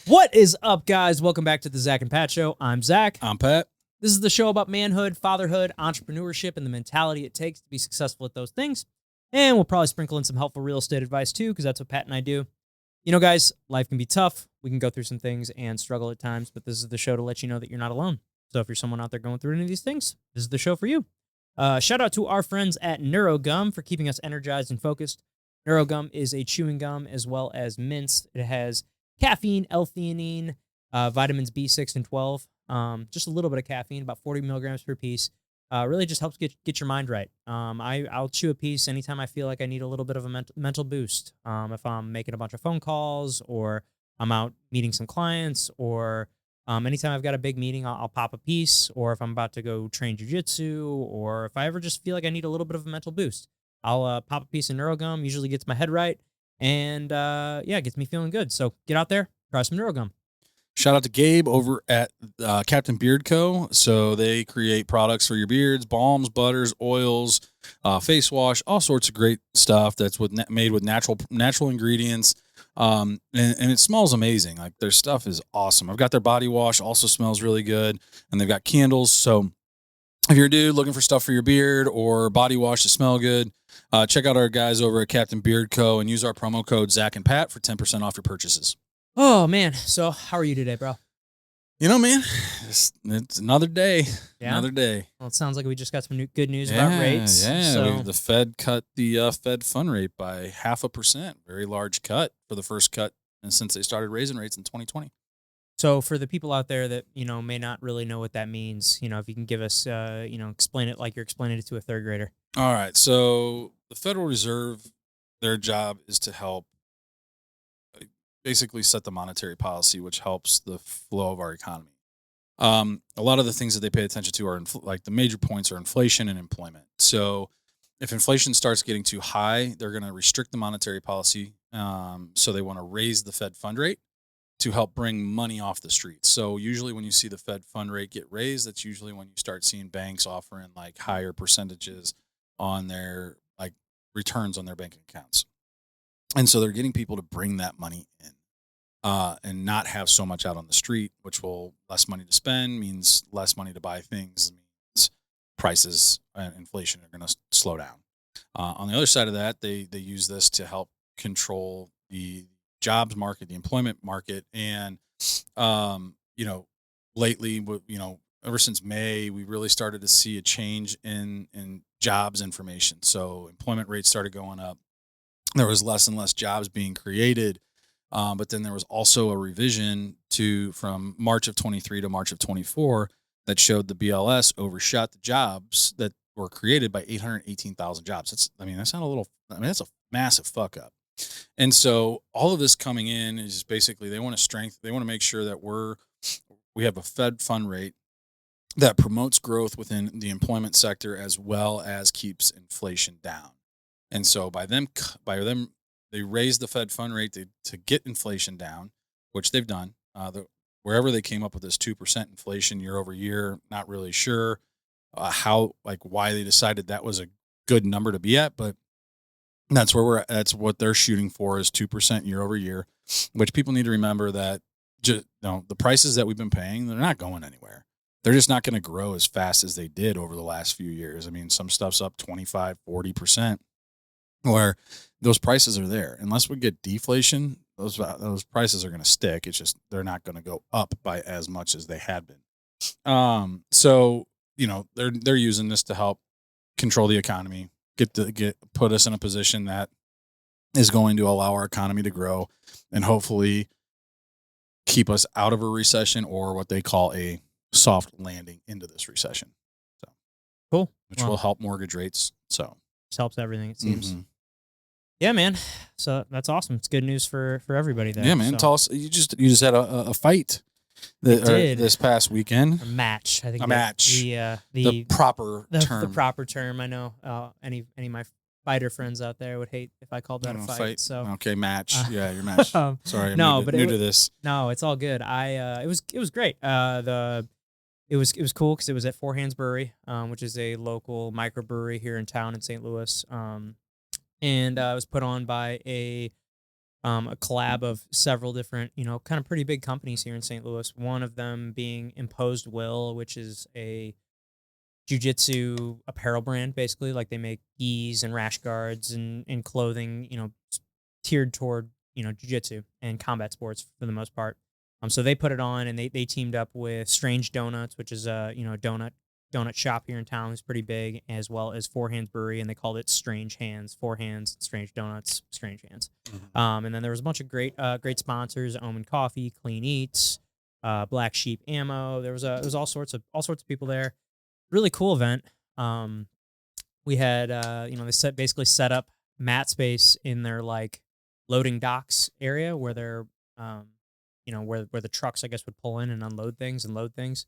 What is up, guys? Welcome back to the Zach and Pat Show. I'm Zach. I'm Pat. This is the show about manhood, fatherhood, entrepreneurship, and the mentality it takes to be successful at those things. And we'll probably sprinkle in some helpful real estate advice too, because that's what Pat and I do. You know, guys, life can be tough. We can go through some things and struggle at times, but this is the show to let you know that you're not alone. So if you're someone out there going through any of these things, this is the show for you. Shout out to our friends at NeuroGum for keeping us energized and focused. NeuroGum is a chewing gum as well as mints. It has caffeine, L-theanine, vitamins B6 and 12, just a little bit of caffeine, about 40 milligrams per piece. Really just helps get your mind right. I'll chew a piece anytime I feel like I need a little bit of a mental boost. If I'm making a bunch of phone calls or I'm out meeting some clients or anytime I've got a big meeting, I'll pop a piece, or if I'm about to go train jujitsu, or if I ever just feel like I need a little bit of a mental boost, I'll pop a piece of NeuroGum, usually gets my head right, and yeah, it gets me feeling good. So get out there, try some NeuroGum. Shout out to Gabe over at Captain Beard Co. So they create products for your beards, balms, butters, oils, face wash, all sorts of great stuff that's made with natural ingredients. And it smells amazing. Like their stuff is awesome. I've got their body wash, also smells really good, and they've got candles. So if you're a dude looking for stuff for your beard or body wash to smell good, check out our guys over at Captain Beard Co. and use our promo code Zach and Pat for 10% off your purchases. Oh man, so how are you today, bro? You know, man, it's another day. Yeah? Another day. Well, it sounds like we just got some good news about rates. Yeah, So the Fed cut the Fed fund rate by 0.5%. Very large cut for the first cut since they started raising rates in 2020. So for the people out there that, may not really know what that means, if you can give us, explain it like you're explaining it to a third grader. All right. So the Federal Reserve, their job is to help basically set the monetary policy, which helps the flow of our economy. A lot of the things that they pay attention to are like the major points are inflation and employment. So if inflation starts getting too high, they're going to restrict the monetary policy. So they want to raise the Fed fund rate to help bring money off the streets. So usually when you see the Fed fund rate get raised, that's usually when you start seeing banks offering like higher percentages on their like returns on their banking accounts. And so they're getting people to bring that money in and not have so much out on the street, which will less money to spend, means less money to buy things, means prices and inflation are going to slow down. On the other side of that, they use this to help control the jobs market, the employment market. And, lately, ever since May, we really started to see a change in jobs information. So employment rates started going up. There was less and less jobs being created. But then there was also a revision from March of 23 to March of 24 that showed the BLS overshot the jobs that were created by 818,000 jobs. That's a massive fuck up. And so all of this coming in is basically they want to make sure that we have a Fed fund rate that promotes growth within the employment sector as well as keeps inflation down. And so by them they raised the Fed fund rate to get inflation down, which they've done. Wherever they came up with this 2% inflation year over year, not really sure why they decided that was a good number to be at, but that's where we're at. That's what they're shooting for is 2% year over year, which people need to remember that the prices that we've been paying, they're not going anywhere. They're just not going to grow as fast as they did over the last few years. I mean, some stuff's up 25, 40%. Where those prices are there. Unless we get deflation, those prices are going to stick. It's just they're not going to go up by as much as they had been. So they're using this to help control the economy, put us in a position that is going to allow our economy to grow and hopefully keep us out of a recession or what they call a soft landing into this recession. So cool, which will help mortgage rates. So this helps everything, it seems. Mm-hmm. Yeah, man. So that's awesome. It's good news for everybody there. Yeah, man. So. Tell us, you just had a fight this past weekend. A match, I think. A match. The proper term. The proper term. I know. Any of my fighter friends out there would hate if I called that a fight. So okay, match. Yeah, your match. Sorry, I'm new to this. No, it's all good. It was great. It was cool because it was at Four Hands Brewery, which is a local microbrewery here in town in St. Louis. And it was put on by a a collab of several different, kind of pretty big companies here in St. Louis. One of them being Imposed Will, which is a jujitsu apparel brand, basically. Like they make gis and rash guards and clothing, tiered toward, jujitsu and combat sports for the most part. So they put it on and they teamed up with Strange Donuts, which is a, donut shop here in town. It's pretty big, as well as Four Hands Brewery, and they called it Strange Hands. Four Hands, Strange Donuts, Strange Hands. And then there was a bunch of great sponsors: Omen Coffee, Clean Eats, Black Sheep Ammo. There was all sorts of people there. Really cool event. We had they basically set up mat space in their like loading docks area where they're where the trucks I guess would pull in and unload things and load things.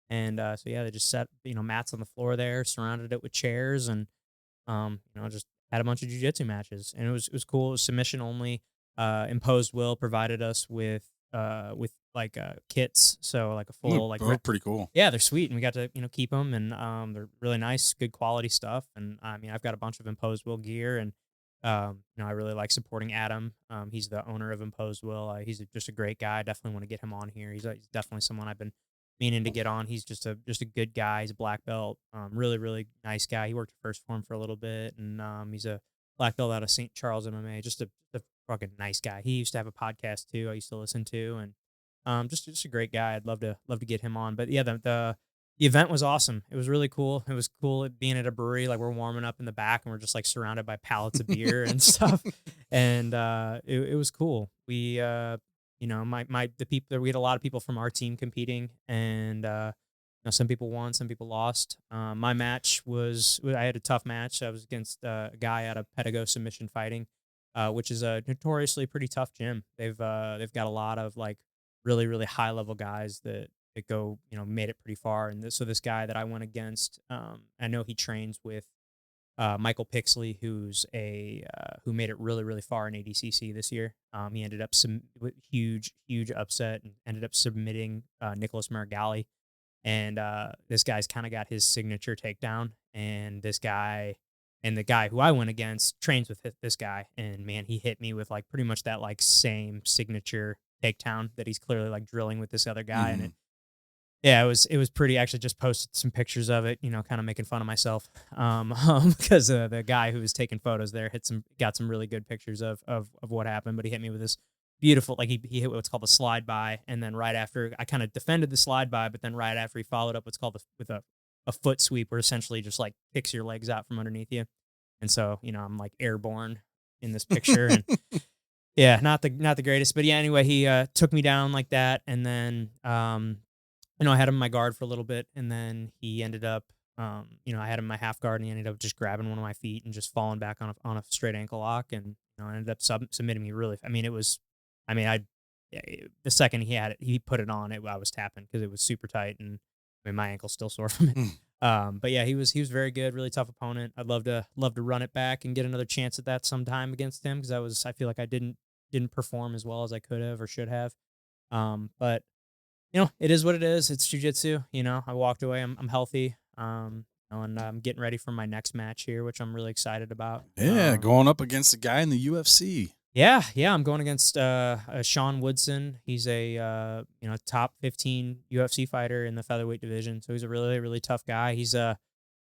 And so yeah, they just set mats on the floor there, surrounded it with chairs, and just had a bunch of jujitsu matches, and it was cool. It was submission only. Imposed Will provided us with like kits, so like a full pretty cool. yeah, they're sweet, and we got to keep them, and they're really nice, good quality stuff. And I mean, I've got a bunch of Imposed Will gear, and I really like supporting Adam. He's the owner of Imposed Will. He's just a great guy. I definitely want to get him on here. He's definitely someone I've been meaning to get on. He's just a good guy. He's a black belt. Really really nice guy. He worked at First Form for a little bit, and he's a black belt out of St. Charles MMA. Just a fucking nice guy. He used to have a podcast too. I used to listen to, and just a great guy. I'd love to get him on. But yeah, the event was awesome. It was really cool. It was cool being at a brewery. Like we're warming up in the back, and we're just like surrounded by pallets of beer and stuff. And it was cool. We the people there, we had a lot of people from our team competing, and some people won, some people lost. My match I had a tough match. I was against a guy out of Pedigo Submission Fighting, which is a notoriously pretty tough gym. They've got a lot of like really really high level guys that go made it pretty far. And so this guy that I went against, I know he trains with Michael Pixley, who's who made it really really far in ADCC this year. He ended up with huge upset and ended up submitting Nicholas Marigali. And this guy's kind of got his signature takedown. And the guy who I went against trains with this guy, and man, he hit me with like pretty much that like same signature takedown that he's clearly like drilling with this other guy. And it was pretty. Actually, just posted some pictures of it, kind of making fun of myself, because the guy who was taking photos there got some really good pictures of what happened. But he hit me with this beautiful, like he hit what's called a slide by, and then right after I kind of defended the slide by, but then right after he followed up what's called with a foot sweep, where essentially just like kicks your legs out from underneath you. And so I'm like airborne in this picture, and yeah, not the greatest, but yeah. Anyway, he took me down like that, and then I had him in my guard for a little bit, and then he ended up, I had him in my half guard, and he ended up just grabbing one of my feet and just falling back on a straight ankle lock, and ended up submitting me really. The second he put it on, I was tapping because it was super tight, and my ankle's still sore from it. But yeah, he was very good, really tough opponent. I'd love to run it back and get another chance at that sometime against him, because I feel like I didn't perform as well as I could have or should have. But it is what it is. It's jiu-jitsu. I walked away. I'm healthy. And I'm getting ready for my next match here, which I'm really excited about. Yeah, going up against a guy in the UFC. Yeah. I'm going against Sean Woodson. He's a top 15 UFC fighter in the featherweight division. So he's a really really tough guy. He's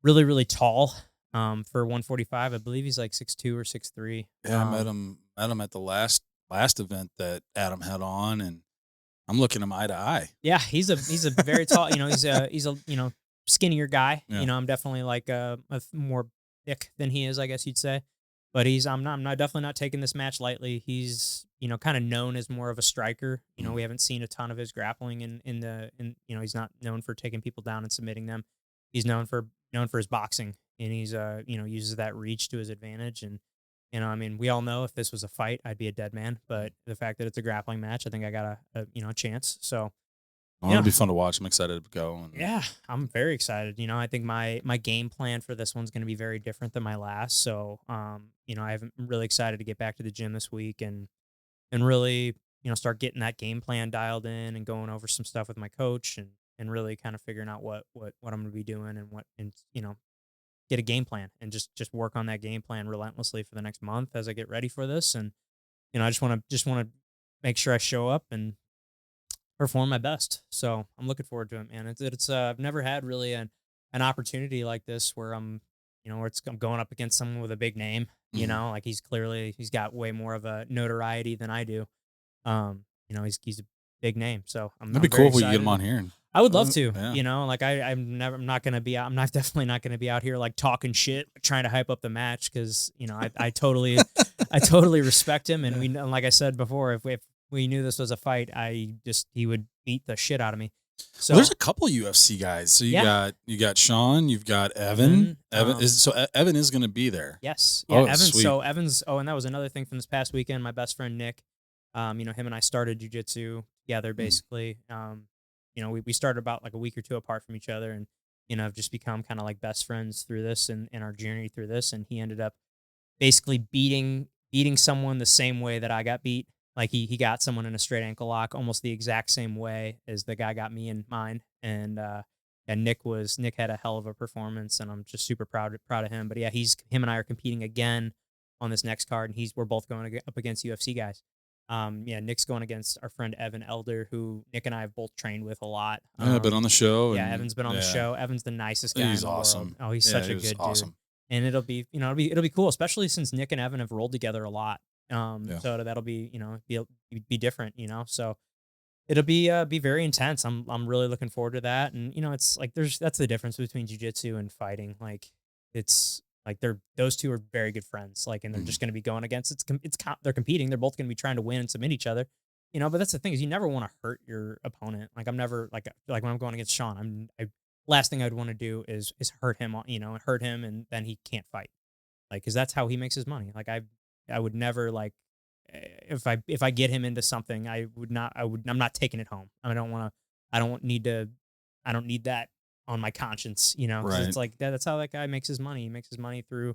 really really tall. For 145, I believe he's like 6'2" or 6'3". Yeah, I met him at the last event that Adam had on, and I'm looking him eye to eye. Yeah, he's a very tall. He's a skinnier guy. Yeah. I'm definitely like a more thick than he is, I guess you'd say. But I'm definitely not taking this match lightly. He's kind of known as more of a striker. We haven't seen a ton of his grappling in he's not known for taking people down and submitting them. He's known for his boxing, and he's uses that reach to his advantage. And we all know if this was a fight, I'd be a dead man. But the fact that it's a grappling match, I think I got a chance. So it'll be fun to watch. I'm excited to go. Yeah, I'm very excited. I think my game plan for this one's going to be very different than my last. So, I'm really excited to get back to the gym this week and really, start getting that game plan dialed in and going over some stuff with my coach and really kind of figuring out what I'm going to be doing and get a game plan and just work on that game plan relentlessly for the next month as I get ready for this. And I just want to make sure I show up and perform my best. So I'm looking forward to it, man. It's I've never had really an opportunity like this where I'm going up against someone with a big name. Mhm. Like he's got way more of a notoriety than I do. He's a big name, so I'm That'd be I'm very cool if we could get him excited. on here. And, I would love to, yeah. like I'm not gonna be out. I'm not definitely not gonna be out here like talking shit, trying to hype up the match because I totally respect him, and like I said before, if we knew this was a fight, he would beat the shit out of me. Well, there's So a couple UFC guys. So yeah, you got Sean, you've got Evan. Evan, Evan is going to be there. yes, yeah, Oh, Evans. sweet. So Evans. Oh, and that was another thing from this past weekend. My best friend Nick, him and I started jujitsu together Mhm. basically. We started about like a week or two apart from each other, and have just become kind of like best friends through this and our journey through this. And he ended up basically beating someone the same way that I got beat. Like he got someone in a straight ankle lock almost the exact same way as the guy got me in mine. And Nick had a hell of a performance, and I'm just super proud of him. But yeah, he's him and I are competing again on this next card, and we're both going up against UFC guys. Yeah, Nick's going against our friend Evan Elder, who Nick and I have both trained with a lot. Yeah, I've been on the show, Yeah, and Evan's been on the yeah, show. Evan's the nicest guy in he's the world. awesome. Oh, he's Yeah, such he a was good dude. awesome. And it'll be cool, especially since Nick and Evan have rolled together a lot. Yeah. So that'll be be different. So it'll be very intense. I'm really looking forward to that. And it's like that's the difference between jujitsu and fighting. Like it's like those two are very good friends. Like, and they're Mhm. just going to be going against they're competing. They're both going to be trying to win and submit each other. But that's the thing is you never want to hurt your opponent. Like I'm never like when I'm going against Sean, last thing I'd want to do is hurt him. And hurt him, and then he can't fight. Like, because that's how he makes his money. Like I would never like if I get him into something, I'm not taking it home. I don't need to I don't need that on my conscience, because Right. it's like that's how that guy makes his money. He makes his money through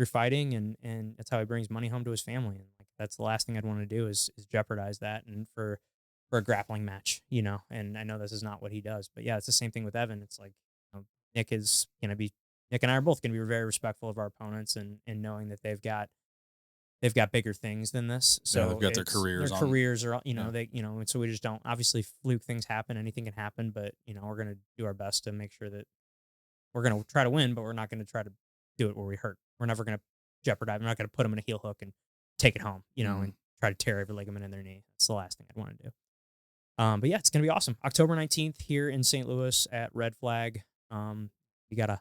fighting, and that's how he brings money home to his family. And like that's the last thing I'd want to do is jeopardize that and for a grappling match, And I know this is not what he does, but yeah, it's the same thing with Evan. It's like Nick is gonna be Nick and I are both gonna be very respectful of our opponents and knowing that they've got bigger things than this. Yeah, they've So got their it's their careers on. careers are, Yeah. and so we just don't obviously fluke things happen. Anything can happen, but we're going to do our best to make sure that we're going to try to win, but we're not going to try to do it where we hurt. We're never going to jeopardize. We're not going to put them in a heel hook and take it home, Mhm. and try to tear every ligament in their knee. That's the last thing I'd want to do. But yeah, it's going to be awesome. October 19th here in St. Louis at Red Flag. We got a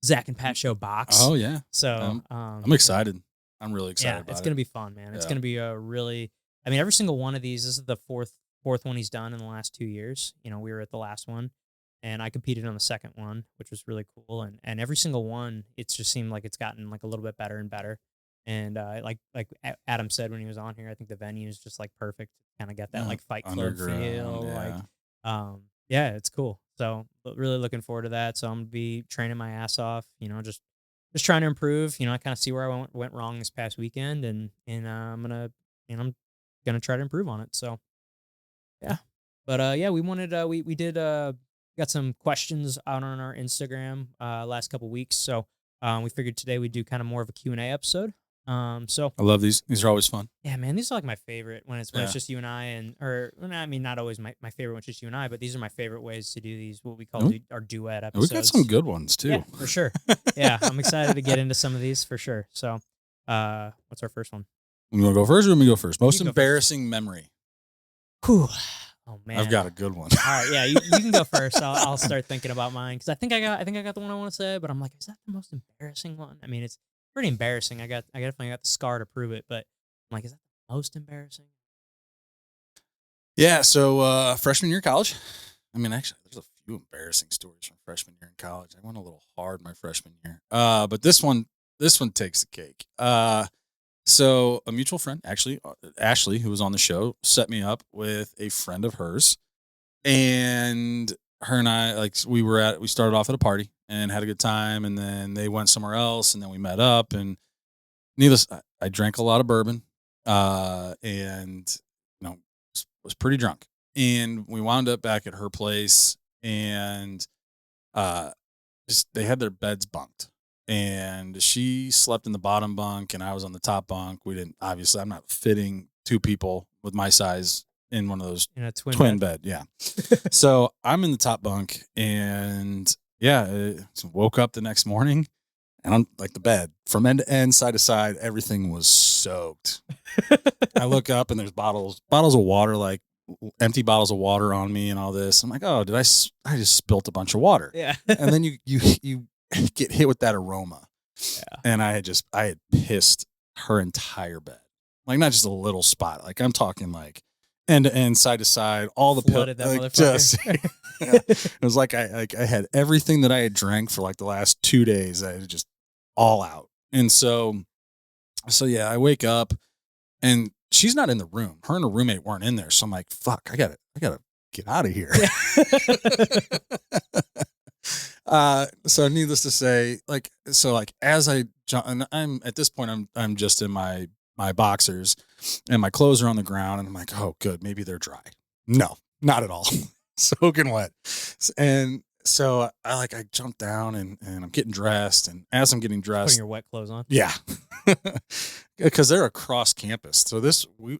Zach and Pat show box. Oh yeah. So, I'm excited. I'm really excited yeah, it's about gonna it. be fun, man. It's Yeah. gonna be a really. I mean, every single one of these. This is the fourth one he's done in the last 2 years. We were at the last one, and I competed on the second one, which was really cool. And every single one, it's just seemed like it's gotten like a little bit better and better. And Adam said when he was on here, I think the venue is just like perfect. Kind of get that Yeah. like Fight Club Underground. feel. Like, Yeah. yeah, it's cool. So really looking forward to that. So I'm gonna be training my ass off. Just trying to improve. I kind of see where I went wrong this past weekend, and I'm gonna try to improve on it. So yeah, but yeah, we wanted we did got some questions out on our Instagram last couple weeks, so we figured today we'd do kind of more of a Q&A episode. So I love these. These are always fun. yeah, man, these are like my favorite when it's Yeah. just you and I, I mean, not always my favorite when it's just you and I, but these are my favorite ways to do these, what we call Nope. our duet We episodes. got some good ones too. Yeah, for sure. Yeah, I'm excited to get into some of these for sure. So, what's our first one? You want to go first or let me go first? Most can go first. embarrassing memory. Whew. Oh man, I've got a good one. All right, yeah, you can go first. I'll start thinking about mine because I think I got the one I want to say, but I'm like, is that the most embarrassing one? I mean, it's pretty embarrassing. I definitely got the scar to prove it, but I'm like, is that the most embarrassing? Yeah. So freshman year of college. I mean, actually, there's a few embarrassing stories from freshman year in college. I went a little hard my freshman year. But this one takes the cake. So a mutual friend, actually, Ashley, who was on the show, set me up with a friend of hers, and her and I, we started off at a party and had a good time, and then they went somewhere else, and then we met up, and I drank a lot of bourbon, and was pretty drunk, and we wound up back at her place, and uh, just they had their beds bunked, and she slept in the bottom bunk and I was on the top bunk. We didn't, obviously, I'm not fitting two people with my size in one of those In a twin bed. Yeah. So I'm in the top bunk and woke up the next morning and I'm like the bed from end to end, side to side, everything was soaked. I look up and there's bottles of water, like empty bottles of water on me and all this. I'm like, oh, I just spilt a bunch of water. Yeah. And then you get hit with that aroma. Yeah. And I had pissed her entire bed. Like not just a little spot. Like I'm talking like end to end, side to side, all the Flooded that like, motherfucker. it was like I had everything that I had drank for like the last 2 days. I had just all out. And so yeah, I wake up and she's not in the room. Her and her roommate weren't in there. So I'm like, fuck, I gotta get out of here. So needless to say, as I jump, and I'm at this point, I'm just in my boxers and my clothes are on the ground and I'm like, oh, good. Maybe they're dry. No, not at all. Soaking wet. And so I jump down and I'm getting dressed. And as I'm getting dressed, Putting your wet clothes on. yeah, because they're across campus. So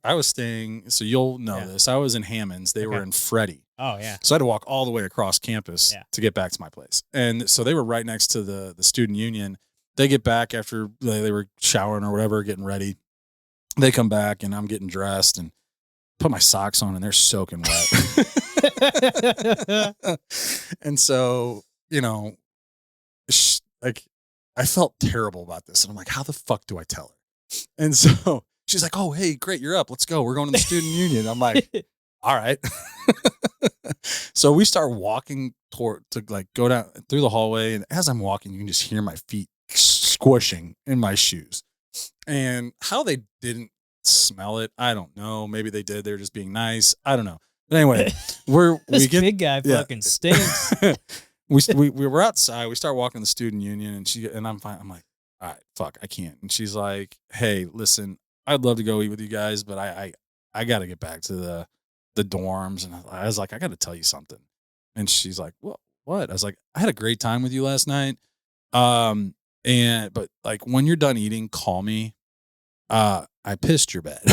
I was staying, so you'll know this. I was in Hammonds. They were in Freddie. Oh yeah. So I had to walk all the way across campus Yeah. to get back to my place. And so they were right next to the student union. They get back after they were showering or whatever, getting ready. They come back and I'm getting dressed and put my socks on and they're soaking wet. And so, I felt terrible about this. And I'm like, how the fuck do I tell her? And so she's like, oh, hey, great. You're up. Let's go. We're going to the student union. I'm like, all right. So we start walking to go down through the hallway. And as I'm walking, you can just hear my feet squishing in my shoes. And how they didn't smell it, I don't know. Maybe they did. They were just being nice. I don't know. But anyway, This big guy fucking stinks. we were outside. We start walking the student union and I'm fine. I'm like, all right, fuck, I can't. And she's like, hey, listen, I'd love to go eat with you guys, but I got to get back to the dorms. And I was like, I got to tell you something. And she's like, what? I was like, I had a great time with you last night. But like when you're done eating, call me. I pissed your bed.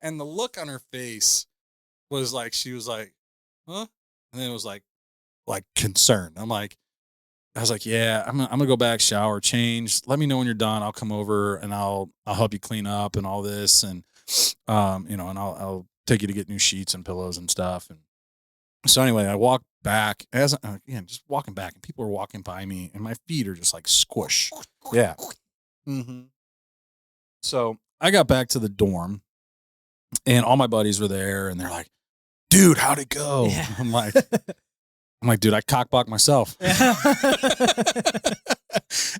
And the look on her face was like, she was like, huh? And then it was like concerned. I was like, yeah, I'm gonna go back, shower, change. Let me know when you're done. I'll come over and I'll help you clean up and all this. And, and I'll take you to get new sheets and pillows and stuff. And so anyway, I walked back just walking back and people are walking by me and my feet are just like squish. Yeah. Mm-hmm. So I got back to the dorm and all my buddies were there and they're like, dude, how'd it go? Yeah. I'm like, dude, I cockblocked myself.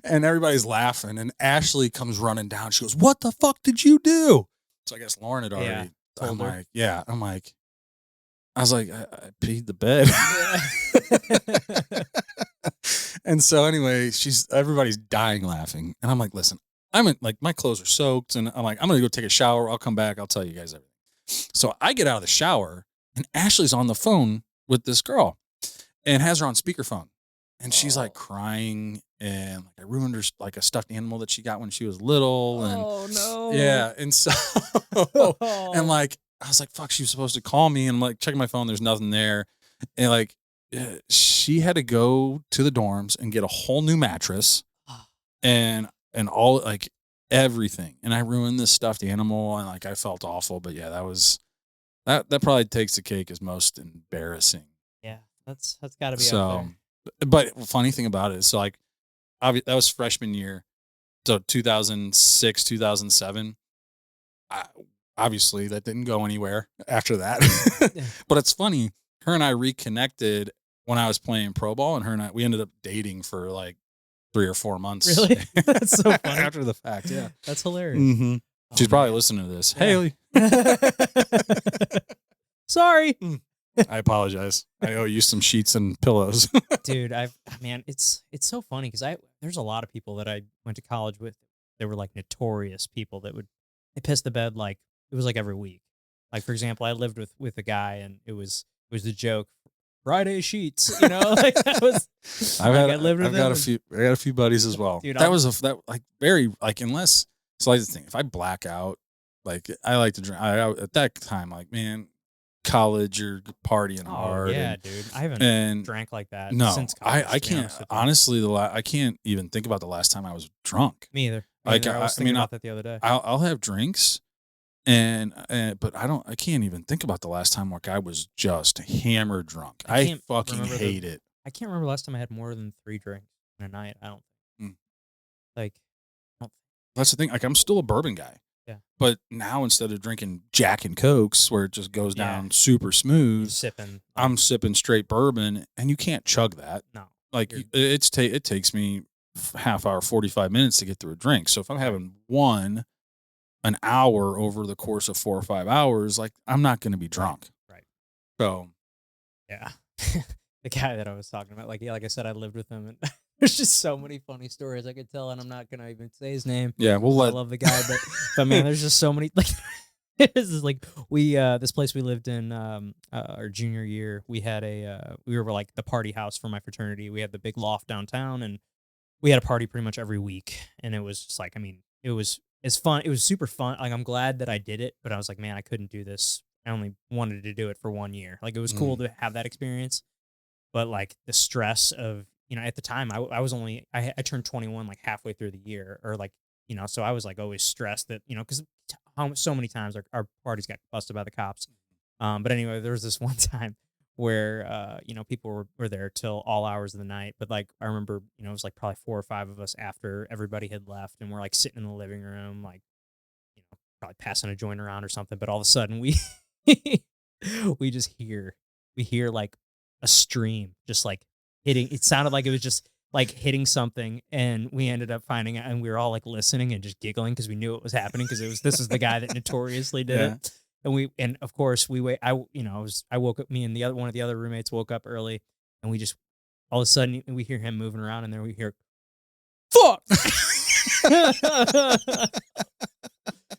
And everybody's laughing. And Ashley comes running down. She goes, what the fuck did you do? So I guess Lauren had already told her. I was like, I peed the bed. And so anyway, everybody's dying laughing. And I'm like, listen, my clothes are soaked. And I'm like, I'm going to go take a shower. I'll come back. I'll tell you guys everything. So I get out of the shower and Ashley's on the phone with this girl and has her on speakerphone. And she's like crying and like I ruined her like a stuffed animal that she got when she was little. And oh no. Yeah. And so and like I was like, fuck, she was supposed to call me. And I'm like checking my phone, there's nothing there. And like she had to go to the dorms and get a whole new mattress and all like everything. And I ruined this stuffed animal and like I felt awful. But yeah, that probably takes the cake as most embarrassing. Yeah, that's got to be up there. But funny thing about it is, so like, that was freshman year, so 2006, 2007. Obviously, that didn't go anywhere after that. But it's funny. Her and I reconnected when I was playing pro ball, and we ended up dating for like 3 or 4 months. Really? That's so funny. After the fact, yeah. That's hilarious. Mm-hmm. She's probably listening to this. Yeah. Haley. Sorry. I apologize. I owe you some sheets and pillows. Dude, it's so funny because there's a lot of people that I went to college with. They were like notorious people that they piss the bed like it was like every week. Like for example, I lived with a guy and it was the joke Friday sheets, like that was. I lived with I've got them a few. I got a few buddies as well. Dude, that was that like very like unless. So like the thing, if I black out, like I like to drink. At that time, like man, college or partying Oh hard. yeah, dude. I haven't And drank like that no, since college. I to be can't honest with you. honestly. I can't even think about the last time I was drunk. Me either. Like, I was I thinking mean, about that the other day. I'll have drinks, and but I can't even think about the last time like I was just hammered drunk. I I can't fucking remember hate it. I can't remember last time I had more than 3 drinks in a night. I don't Mm. like. I don't, That's the thing. Like I'm still a bourbon guy. Yeah. But now instead of drinking Jack and Cokes where it just goes Yeah. down super smooth, sipping. I'm sipping straight bourbon, and you can't chug that. No. Like You're- it takes me half hour, 45 minutes to get through a drink. So if I'm having an hour over the course of 4 or 5 hours, like I'm not going to be drunk. Right. So Yeah. The guy that I was talking about, like I said, I lived with him, and there's just so many funny stories I could tell, and I'm not gonna even say his name. yeah, we'll I let. love the guy, but man, there's just so many. Like, this is like this place we lived in our junior year. We had we were like the party house for my fraternity. We had the big loft downtown, and we had a party pretty much every week. And it was just like, I mean, it was fun. It was super fun. Like I'm glad that I did it, but I was like, man, I couldn't do this. I only wanted to do it for 1 year. Like it was cool to have that experience, but like the stress of at the time I was only I turned 21 like halfway through the year, or like so I was like always stressed that because so many times our parties got busted by the cops. But anyway, there was this one time where people were there till all hours of the night, but like I remember it was like probably 4 or 5 of us after everybody had left, and we're like sitting in the living room, like probably passing a joint around or something, but all of a sudden we we hear like a stream just like hitting. It sounded like it was just like hitting something, and we ended up finding out, and we were all like listening and just giggling because we knew it was happening, because this is the guy that notoriously did it. And of course we wait. I woke up. Me and one of the other roommates woke up early, and we just all of a sudden we hear him moving around, and then we hear, "Fuck!"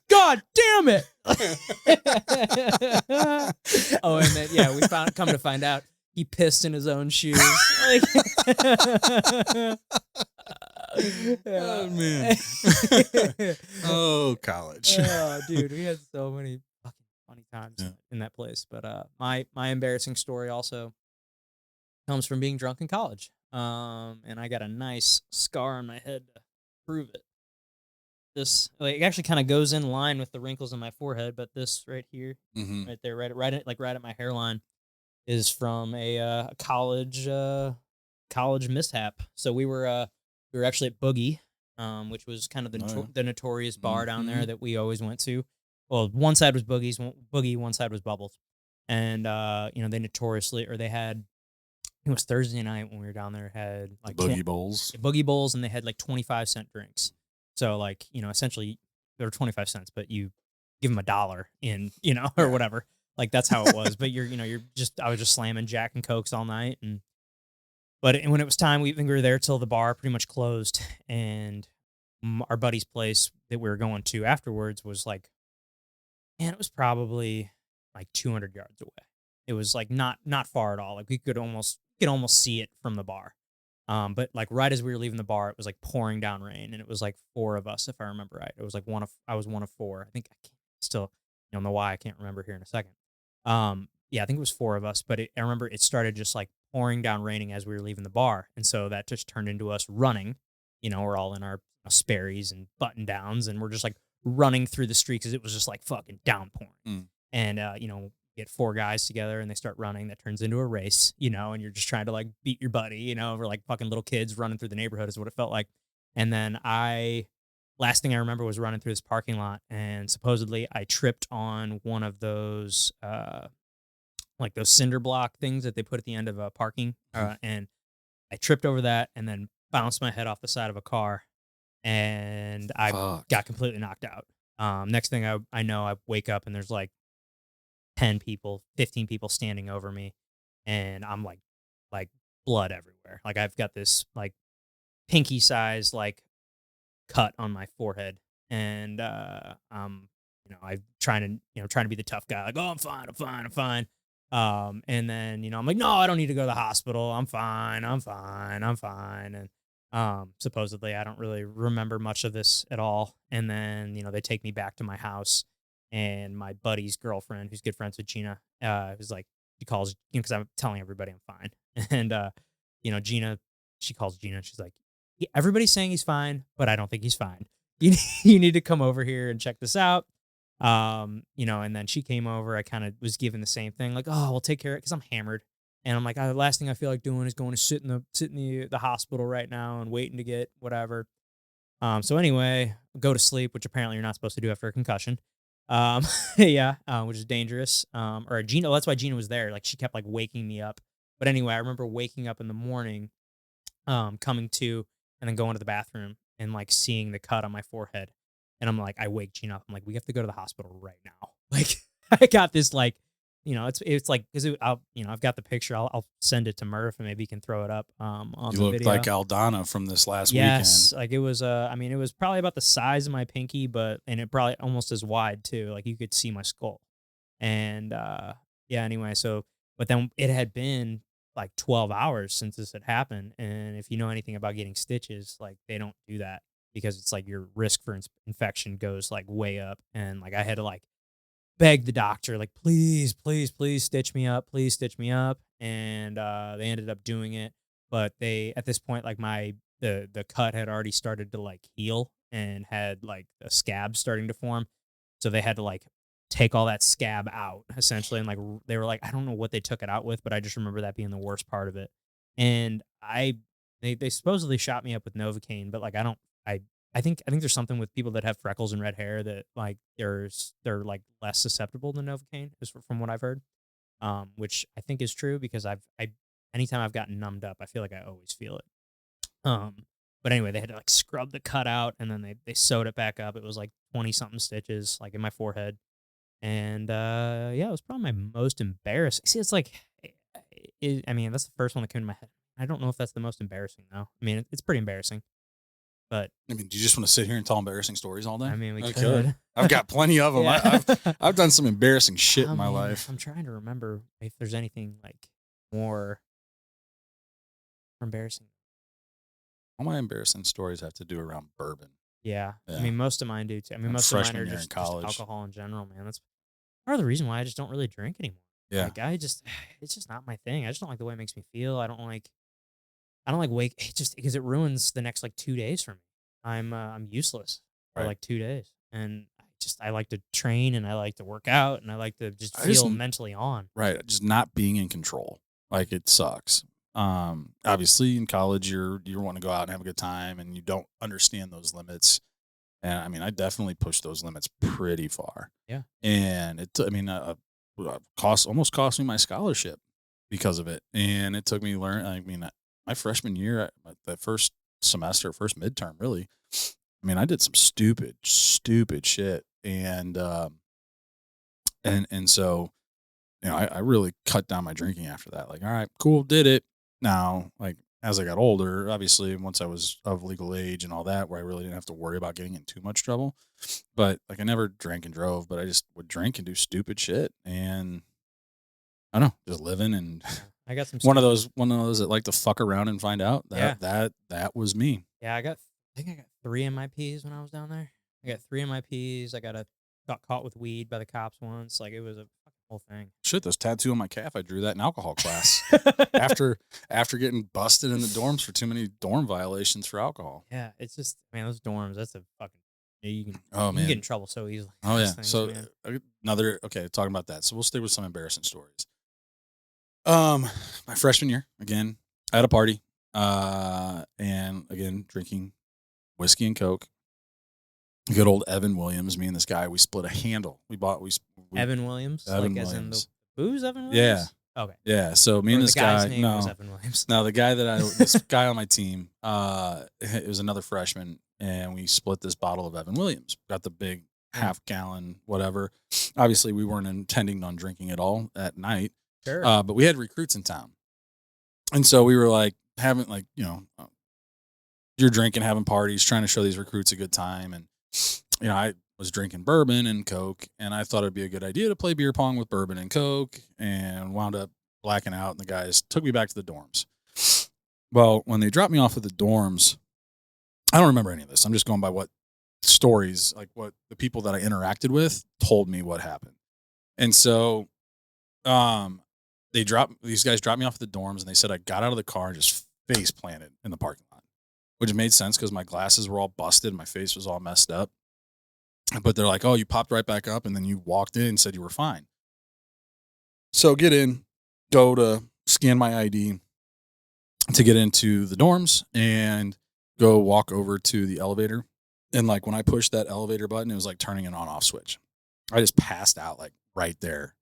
God damn it! Oh, and then we come to find out he pissed in his own shoes. Like, Oh man. Oh, college. Oh, dude, we had so many fucking funny times in that place. But my embarrassing story also comes from being drunk in college. And I got a nice scar on my head to prove it. This it actually kind of goes in line with the wrinkles in my forehead, but this right here, right there, right at my hairline, is from a college mishap. So we were actually at Boogie, which was kind of the notorious bar down there that we always went to. Well, one side was Boogie, one side was Bubbles, and they notoriously, or they had, it was Thursday night when we were down there, had like Boogie Bowls. Boogie Bowls, and they had like 25-cent drinks. So like, essentially they were 25 cents, but you give them $1 in, or whatever. Like that's how it was. But I was just slamming Jack and Cokes all night. But when it was time, we were there till the bar pretty much closed. And our buddy's place that we were going to afterwards was like, man, it was probably like 200 yards away. It was like not far at all. Like we could almost see it from the bar. But like right as we were leaving the bar, it was like pouring down rain, and it was like 4 of us, if I remember right. It was like I was one of 4. I think I still don't know why, I can't remember here in a second. Yeah, I think it was 4 of us, but I remember it started just like pouring down raining as we were leaving the bar, and so that just turned into us running. We're all in our Sperry's and button downs, and we're just like running through the street because it was just like fucking downpouring. And get 4 guys together and they start running. That turns into a race, and you're just trying to like beat your buddy, we're like fucking little kids running through the neighborhood is what it felt like. And then last thing I remember was running through this parking lot, and supposedly I tripped on one of those, like those cinder block things that they put at the end of parking. And I tripped over that and then bounced my head off the side of a car, and I got completely knocked out. Next thing I know, I wake up and there's like 10 people, 15 people standing over me, and I'm like blood everywhere. Like I've got this like pinky size like cut on my forehead, and I'm trying to be the tough guy, like, oh, I'm fine. And then, I'm like, no, I don't need to go to the hospital. I'm fine. I'm fine. I'm fine. And supposedly I don't really remember much of this at all. And then, they take me back to my house, and my buddy's girlfriend, who's good friends with Gina, was like, she calls, because I'm telling everybody I'm fine. And Gina, she calls Gina, and she's like, "Yeah, everybody's saying he's fine, but I don't think he's fine. You need to come over here and check this out." And then she came over. I kind of was given the same thing, like, "Oh, we'll take care of it," because I'm hammered. And I'm like, the last thing I feel like doing is going to sit in the hospital right now and waiting to get whatever. So anyway, go to sleep, which apparently you're not supposed to do after a concussion. Um, yeah, which is dangerous. Or Gina, that's why Gina was there. Like, she kept like waking me up. But anyway, I remember waking up in the morning, coming to, and then going to the bathroom and like seeing the cut on my forehead. And I'm like, I wake Gina up. I'm like, we have to go to the hospital right now. Like, I got this like, it's like, because I've got the picture. I'll send it to Murph, and maybe he can throw it up on You the looked video. like Aldana from this last Yes, weekend. like it was. It was probably about the size of my pinky, and it probably almost as wide too. Like, you could see my skull. And yeah. Anyway, but then it had been like 12 hours since this had happened, and if you know anything about getting stitches, like, they don't do that, because it's like your risk for infection goes like way up, and like I had to like beg the doctor, like, please, please, please stitch me up, please stitch me up. And they ended up doing it. But they, at this point, like, the cut had already started to like heal and had like a scab starting to form. So they had to like take all that scab out essentially. And like, they were like, I don't know what they took it out with, but I just remember that being the worst part of it. And they supposedly shot me up with Novocaine, but like, I think there's something with people that have freckles and red hair that like they're like less susceptible to Novocaine, is from what I've heard. Which I think is true, because I anytime I've gotten numbed up, I feel like I always feel it. Um, but anyway, they had to like scrub the cut out, and then they sewed it back up. It was like 20 something stitches, like, in my forehead. And yeah, it was probably my most embarrassing. See, it's like, I mean, that's the first one that came to my head. I don't know if that's the most embarrassing though. I mean, it's pretty embarrassing, but I mean, do you just want to sit here and tell embarrassing stories all day? I mean, we Okay. could. I've got plenty of them. Yeah. I've done some embarrassing shit I in my mean, life. I'm trying to remember if there's anything like more embarrassing. All my embarrassing stories have to do around bourbon. Yeah. Yeah. I mean, most of mine do too. I mean, Like most of mine freshman are year in just college. alcohol in general, man. That's part of the reason why I just don't really drink anymore. Yeah. Like, it's just not my thing. I just don't like the way it makes me feel. I don't like it just because it ruins the next like 2 days for me. I'm useless for Right. like 2 days. And I like to train, and I like to work out, and I like to just I just- feel mentally on. Right. Just not being in control. Like, it sucks. Obviously in college you're wanting to go out and have a good time, and you don't understand those limits. And I mean, I definitely pushed those limits pretty far. Yeah. And almost cost me my scholarship because of it. And it took me my freshman year, the first semester, first midterm, really. I mean, I did some stupid shit. And so, I really cut down my drinking after that. Like, all right, cool, did it. Now, like, as I got older, obviously, once I was of legal age and all that, where I really didn't have to worry about getting in too much trouble. But like, I never drank and drove, but I just would drink and do stupid shit. And I don't know, just living. And I got some one of those that like to fuck around and find out. Yeah. That was me. Yeah, I think I got 3 MIPs when I was down there. I got 3 MIPs. Got caught with weed by the cops once. Like, it was a fucking whole thing. Shit, this tattoo on my calf, I drew that in alcohol class after getting busted in the dorms for too many dorm violations for alcohol. Yeah, it's just, man, those dorms, that's a fucking, you can Oh, you man. can get in trouble so easily. Oh, yeah. Those things, So man. talking about that. So we'll stay with some embarrassing stories. My freshman year, again, I had a party, and again, drinking whiskey and Coke. Good old Evan Williams, me and this guy, we split a handle. Evan Williams? Evan like, as in the Williams. booze Evan Yeah. Williams? Okay. Yeah. So me Or and the this guy's guy, name was Evan Williams. no, the guy this guy on my team, it was another freshman, and we split this bottle of Evan Williams. Got the big half-gallon, whatever. Obviously, we weren't intending on drinking it all at night. Sure. But we had recruits in town. And so we were like having you're drinking, having parties, trying to show these recruits a good time. And, was drinking bourbon and Coke, and I thought it'd be a good idea to play beer pong with bourbon and Coke, and wound up blacking out, and the guys took me back to the dorms. Well, when they dropped me off at the dorms, I don't remember any of this. I'm just going by what stories, like what the people that I interacted with told me what happened. And so these guys dropped me off at the dorms, and they said I got out of the car and just face planted in the parking lot, which made sense because my glasses were all busted. My face was all messed up. But they're like, oh, you popped right back up, and then you walked in and said you were fine. So get in, go to scan my ID to get into the dorms, and go walk over to the elevator. And like when I pushed that elevator button, it was like turning an on-off switch. I just passed out like right there.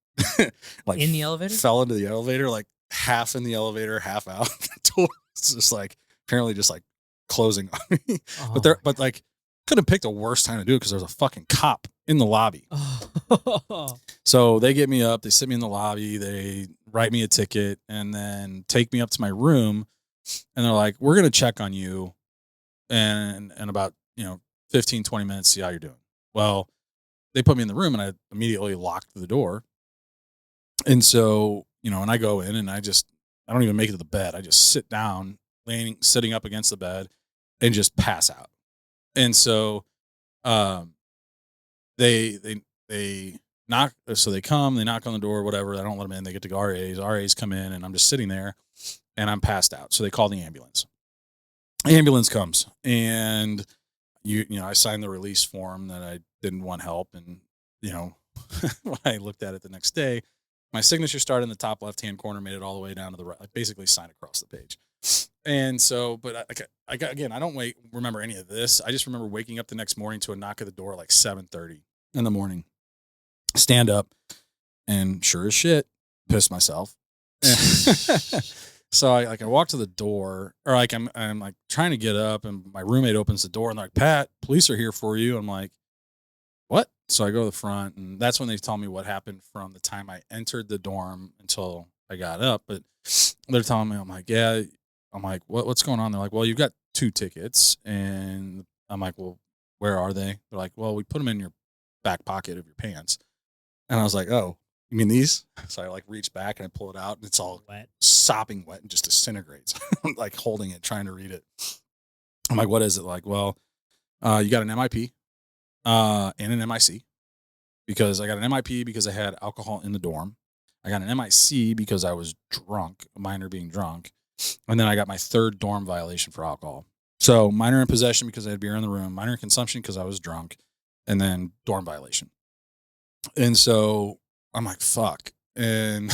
Like In the elevator? fell into the elevator, like half in the elevator, half out. The door was just like apparently just like closing on me. Oh, But like could have picked a worse time to do it because there was a fucking cop in the lobby. oh. So they get me up, they sit me in the lobby, they write me a ticket, and then take me up to my room, and they're like, we're gonna check on you and about 15, 20 minutes, see how you're doing. Well, they put me in the room, and I immediately locked the door. And so, and I go in, and I don't even make it to the bed. I just sit down, sitting up against the bed, and just pass out. And so, they knock. So they come, they knock on the door, whatever. I don't let them in. They get to RAs. RAs come in, and I'm just sitting there, and I'm passed out. So they call the ambulance. The ambulance comes, and I signed the release form that I didn't want help, and when I looked at it the next day, my signature started in the top left-hand corner, made it all the way down to the right. I basically signed across the page. And so, but I don't remember any of this. I just remember waking up the next morning to a knock at the door like 7:30 in the morning. Stand up, and sure as shit, pissed myself. So I walk to the door, or like I'm like trying to get up, and my roommate opens the door and they're like, Pat, police are here for you. I'm like, what? So I go to the front, and that's when they tell me what happened from the time I entered the dorm until I got up. But they're telling me, I'm like, yeah. I'm like, what's going on? They're like, well, you've got 2 tickets. And I'm like, well, where are they? They're like, well, we put them in your back pocket of your pants. And I was like, oh, you mean these? So I like reach back and I pull it out, and it's all Wet. sopping wet and just disintegrates. I'm like holding it, trying to read it. I'm like, what is it? Like, well, you got an MIP and an MIC, because I got an MIP because I had alcohol in the dorm. I got an MIC because I was drunk, a minor being drunk. And then I got my 3rd dorm violation for alcohol. So minor in possession because I had beer in the room, minor in consumption because I was drunk, and then dorm violation. And so I'm like, fuck. And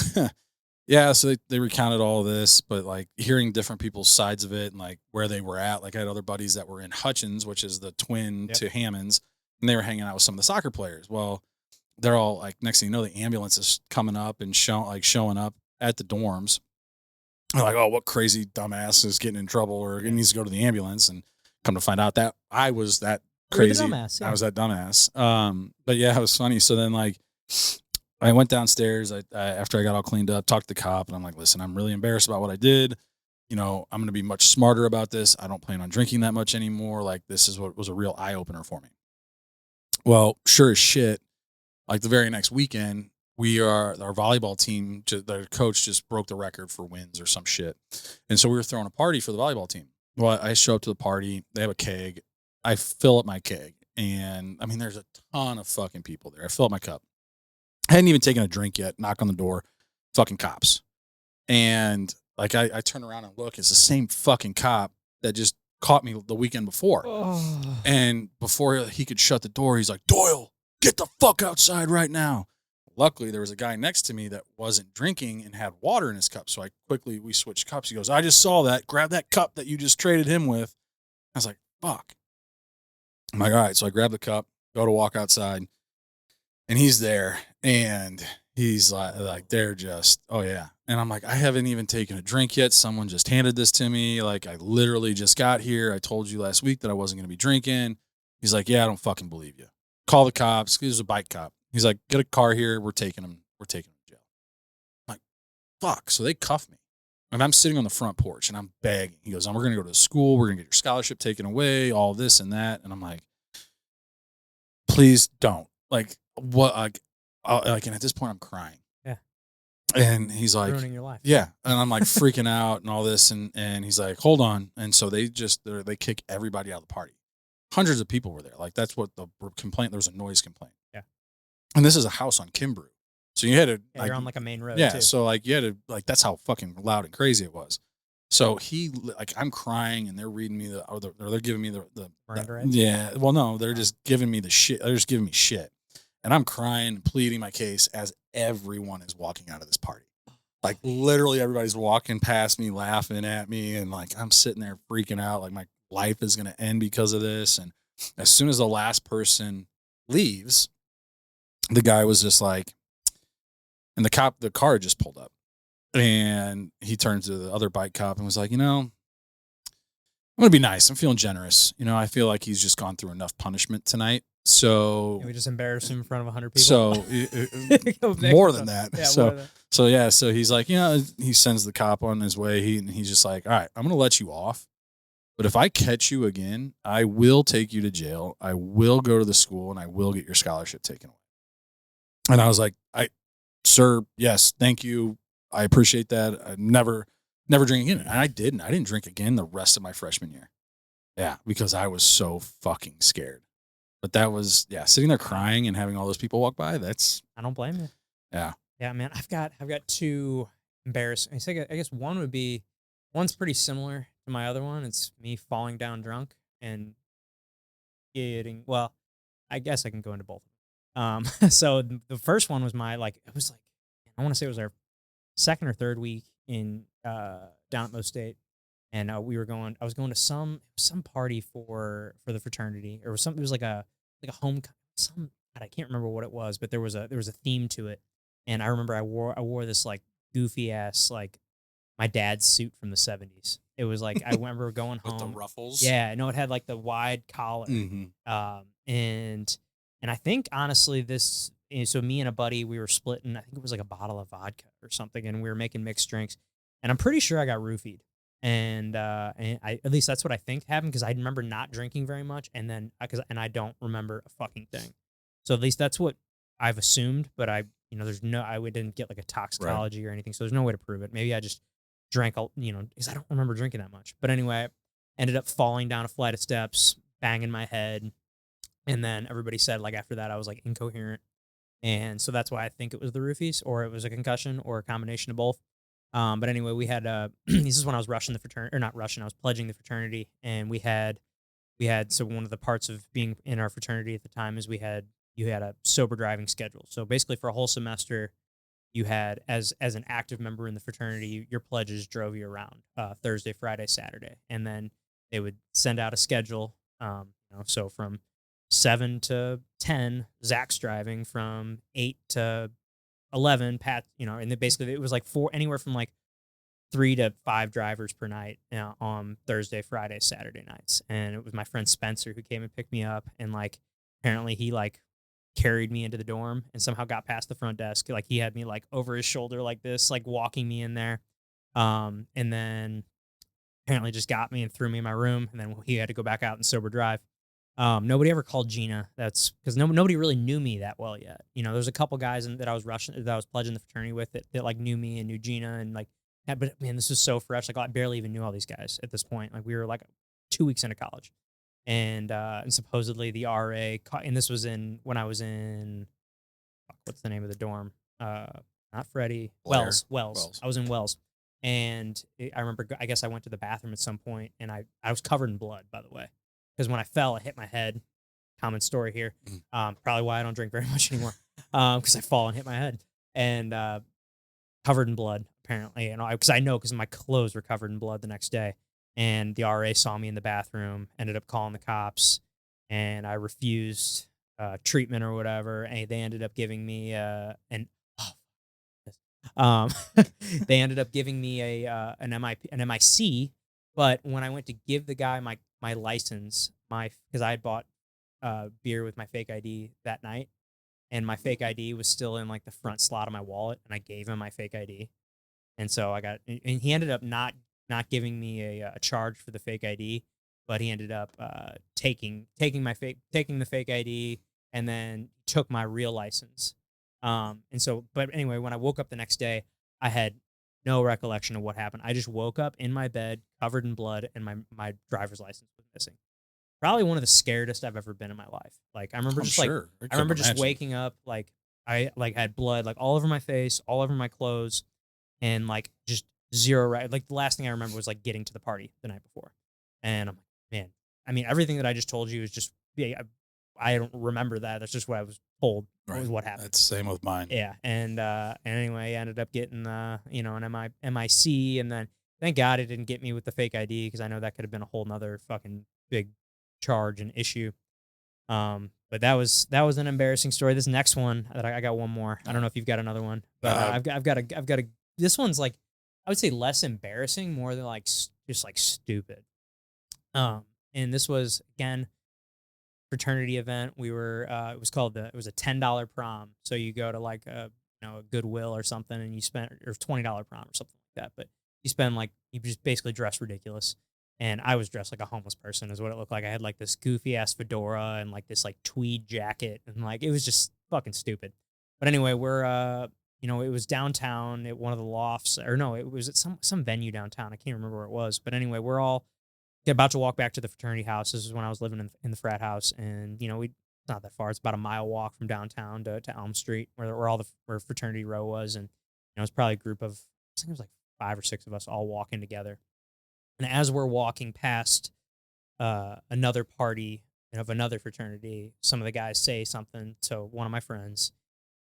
yeah, so they recounted all of this, but like hearing different people's sides of it and like where they were at. Like I had other buddies that were in Hutchins, which is the twin to Hammonds, and they were hanging out with some of the soccer players. Well, they're all like, next thing you know, the ambulance is coming up and showing up at the dorms. They're like, oh, what crazy dumbass is getting in trouble or needs to go to the ambulance, and come to find out that I was that crazy. Dumbass, yeah. I was that dumbass. But yeah, it was funny. So then like I went downstairs. I after I got all cleaned up, talked to the cop, and I'm like, listen, I'm really embarrassed about what I did. I'm going to be much smarter about this. I don't plan on drinking that much anymore. Like this is what was a real eye opener for me. Well, sure as shit, like the very next weekend, our volleyball team, their coach just broke the record for wins or some shit. And so we were throwing a party for the volleyball team. Well, I show up to the party. They have a keg. I fill up my keg. And I mean, there's a ton of fucking people there. I fill up my cup. I hadn't even taken a drink yet. Knock on the door. Fucking cops. And like, I turn around and look. It's the same fucking cop that just caught me the weekend before. Oh. And before he could shut the door, he's like, Doyle, get the fuck outside right now. Luckily, there was a guy next to me that wasn't drinking and had water in his cup. So we switched cups. He goes, I just saw that. Grab that cup that you just traded him with. I was like, fuck. I'm like, all right. So I grab the cup, go to walk outside, and he's there. And he's like, they're just, oh yeah. And I'm like, I haven't even taken a drink yet. Someone just handed this to me. Like, I literally just got here. I told you last week that I wasn't going to be drinking. He's like, yeah, I don't fucking believe you. Call the cops. He was a bike cop. He's like, get a car here. We're taking him to jail. I'm like, fuck. So they cuff me. And I'm sitting on the front porch and I'm begging. He goes, we're going to go to the school. We're going to get your scholarship taken away, all this and that. And I'm like, please don't. Like, what? Like, and at this point, I'm crying. Yeah. And he's like, ruining your life. yeah. And I'm like freaking out and all this. And he's like, hold on. And so they kick everybody out of the party. Hundreds of people were there. Like, that's what the complaint, there was a noise complaint. Yeah. And this is a house on Kimbrough. So you had to, Yeah, you're on like a main road. yeah. Too. So like you had to, like, that's how fucking loud and crazy it was. So I'm crying and they're reading me they're giving me the yeah. Well, no, they're just giving me the shit. They're just giving me shit. And I'm crying, pleading my case as everyone is walking out of this party. Like, literally everybody's walking past me, laughing at me. And like, I'm sitting there freaking out. Like, my life is going to end because of this. And as soon as the last person leaves, the guy was just like, and the car just pulled up. And he turned to the other bike cop and was like, I'm going to be nice. I'm feeling generous. I feel like he's just gone through enough punishment tonight. So we just embarrass him in front of 100 people. So more than that. Yeah, so he's like, he sends the cop on his way. He's just like, all right, I'm going to let you off. But if I catch you again, I will take you to jail. I will go to the school and I will get your scholarship taken away. And I was like, sir, yes, thank you. I appreciate that. I never drink again. And I didn't. I didn't drink again the rest of my freshman year. Yeah, because I was so fucking scared. But that was, sitting there crying and having all those people walk by. I don't blame you. Yeah. Yeah, man. I've got two embarrassing. I guess one's pretty similar to my other one. It's me falling down drunk and getting. Well, I guess I can go into both. So the first one was I want to say it was our second or third week in down at Mo State, and I was going to some party for the fraternity, or it was like a home I can't remember what it was, but there was a theme to it, and I remember I wore this like goofy ass like my dad's suit from the 70s. It was like I remember going home with the ruffles. Yeah, no, it had like the wide collar, and I think honestly so me and a buddy, we were splitting, I think it was like a bottle of vodka or something, and we were making mixed drinks. And I'm pretty sure I got roofied. And at least that's what I think happened, because I remember not drinking very much, and then I don't remember a fucking thing. So at least that's what I've assumed, but I didn't get like a toxicology or anything, so there's no way to prove it. Maybe I just drank, because I don't remember drinking that much. But anyway, I ended up falling down a flight of steps, banging my head, and then everybody said like after that I was like incoherent. And so that's why I think it was the roofies, or it was a concussion, or a combination of both. But anyway, we had this is when I was rushing the fraternity, or not rushing, I was pledging the fraternity, and we had so one of the parts of being in our fraternity at the time is you had a sober driving schedule. So basically, for a whole semester, you had as an active member in the fraternity, your pledges drove you around Thursday, Friday, Saturday, and then they would send out a schedule. So from 7 to 10, Zach's driving. From 8 to 11, Pat, and then basically it was like anywhere from like 3 to 5 drivers per night on Thursday, Friday, Saturday nights. And it was my friend Spencer who came and picked me up, and like apparently he like carried me into the dorm and somehow got past the front desk. Like he had me like over his shoulder like this, like walking me in there. And then apparently just got me and threw me in my room, and then he had to go back out and sober drive. Nobody ever called Gina. That's because nobody really knew me that well yet. There's a couple guys that I was pledging the fraternity with that like knew me and knew Gina, and like, yeah, but man, this was so fresh. Like I barely even knew all these guys at this point. Like we were like 2 weeks into college, and supposedly the RA, and this was when I was in, what's the name of the dorm? Not Freddie. Wells. I was in Wells, and I remember, I guess I went to the bathroom at some point, and I was covered in blood, by the way. Because when I fell, I hit my head. Common story here. Probably why I don't drink very much anymore. Because I fall and hit my head, and covered in blood apparently. And because my clothes were covered in blood the next day. And the RA saw me in the bathroom, ended up calling the cops, and I refused treatment or whatever. And they ended up giving me they ended up giving me an MIC. But when I went to give the guy my license, because I had bought beer with my fake ID that night, and my fake ID was still in like the front slot of my wallet, and I gave him my fake ID, and so and he ended up not giving me a charge for the fake ID, but he ended up taking the fake ID, and then took my real license. And so, but anyway, when I woke up the next day, I had no recollection of what happened. I just woke up in my bed, covered in blood, and my driver's license was missing. Probably one of the scaredest I've ever been in my life. Like I'm sure. I remember just waking up like I like had blood like all over my face, all over my clothes, and like just zero right. Like the last thing I remember was like getting to the party the night before, and I'm like, man, I mean everything that I just told you is just yeah, I don't remember that. That's just what I was told. Right. Was what happened. That's the same with mine. Yeah, and anyway, I ended up getting you know, an MIC, and then thank God it didn't get me with the fake ID because I know that could have been a whole nother fucking big charge and issue. But that was an embarrassing story. This next one that I got one more. I don't know if you've got another one, but I've got a. This one's like I would say less embarrassing, more than like just like stupid. And this was again fraternity event. We were it was called it was a $10 prom. So you go to like a Goodwill or something and you spend or $20 prom or something like that. But you spend like you just basically dress ridiculous. And I was dressed like a homeless person is what it looked like. I had like this goofy ass fedora and like this like tweed jacket and like it was just fucking stupid. But anyway, we're it was downtown at one of the lofts or no, it was at some venue downtown. I can't remember where it was. But anyway, we're all about to walk back to the fraternity house. This is when I was living in the frat house, and it's not that far. It's about a mile walk from downtown to Elm Street, where all where fraternity row was, and it was probably a group of I think it was like 5 or 6 of us all walking together. And as we're walking past another party of another fraternity, some of the guys say something to one of my friends,